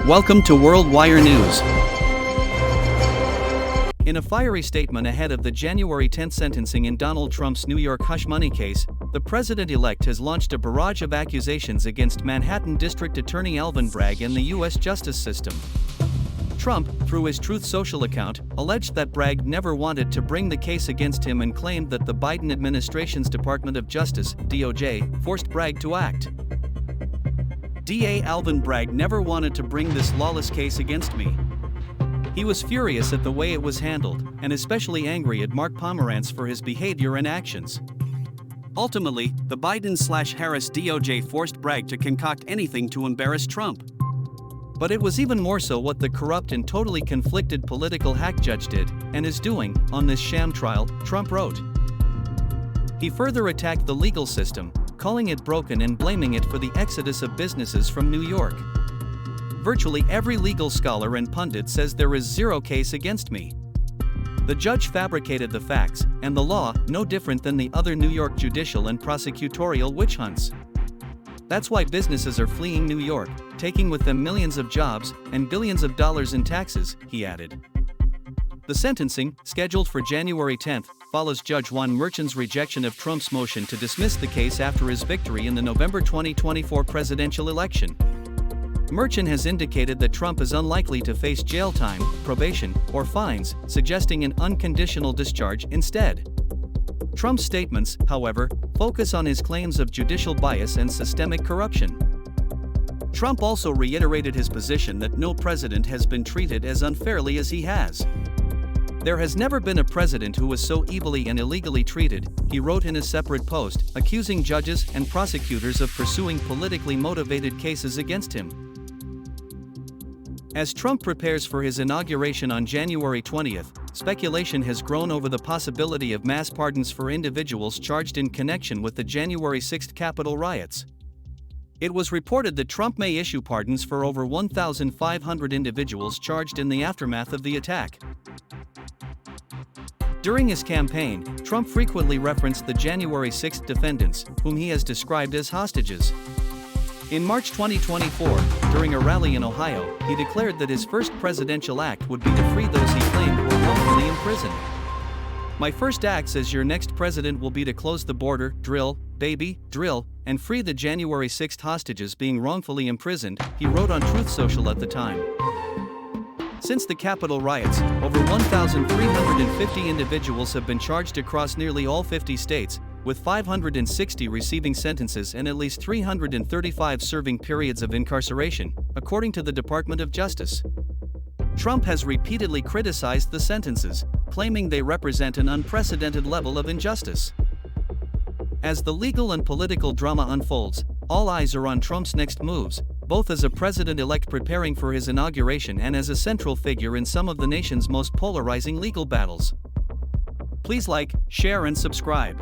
Welcome to WorldWire News. In a fiery statement ahead of the January 10 sentencing in Donald Trump's New York hush money case, the president-elect has launched a barrage of accusations against Manhattan District Attorney Alvin Bragg and the U.S. justice system. Trump, through his Truth Social account, alleged that Bragg never wanted to bring the case against him and claimed that the Biden administration's Department of Justice, DOJ, forced Bragg to act. DA Alvin Bragg never wanted to bring this lawless case against me. He was furious at the way it was handled, and especially angry at Mark Pomerantz for his behavior and actions. Ultimately, the Biden/Harris DOJ forced Bragg to concoct anything to embarrass Trump. But it was even more so what the corrupt and totally conflicted political hack judge did, and is doing, on this sham trial, Trump wrote. He further attacked the legal system, calling it broken and blaming it for the exodus of businesses from New York. Virtually every legal scholar and pundit says there is zero case against me. The judge fabricated the facts, and the law, no different than the other New York judicial and prosecutorial witch hunts. That's why businesses are fleeing New York, taking with them millions of jobs and billions of dollars in taxes, he added. The sentencing, scheduled for January 10, follows Judge Juan Merchan's rejection of Trump's motion to dismiss the case after his victory in the November 2024 presidential election. Merchan has indicated that Trump is unlikely to face jail time, probation, or fines, suggesting an unconditional discharge instead. Trump's statements, however, focus on his claims of judicial bias and systemic corruption. Trump also reiterated his position that no president has been treated as unfairly as he has. There has never been a president who was so evilly and illegally treated, he wrote in a separate post, accusing judges and prosecutors of pursuing politically motivated cases against him. As Trump prepares for his inauguration on January 20, speculation has grown over the possibility of mass pardons for individuals charged in connection with the January 6 Capitol riots. It was reported that Trump may issue pardons for over 1,500 individuals charged in the aftermath of the attack. During his campaign, Trump frequently referenced the January 6 defendants, whom he has described as hostages. In March 2024, during a rally in Ohio, he declared that his first presidential act would be to free those he claimed were wrongfully imprisoned. "My first acts as your next president will be to close the border, drill, baby, drill, and free the January 6 hostages being wrongfully imprisoned," he wrote on Truth Social at the time. Since the Capitol riots, over 1,350 individuals have been charged across nearly all 50 states, with 560 receiving sentences and at least 335 serving periods of incarceration, according to the Department of Justice. Trump has repeatedly criticized the sentences, claiming they represent an unprecedented level of injustice. As the legal and political drama unfolds, all eyes are on Trump's next moves, both as a president-elect preparing for his inauguration and as a central figure in some of the nation's most polarizing legal battles. Please like, share and subscribe.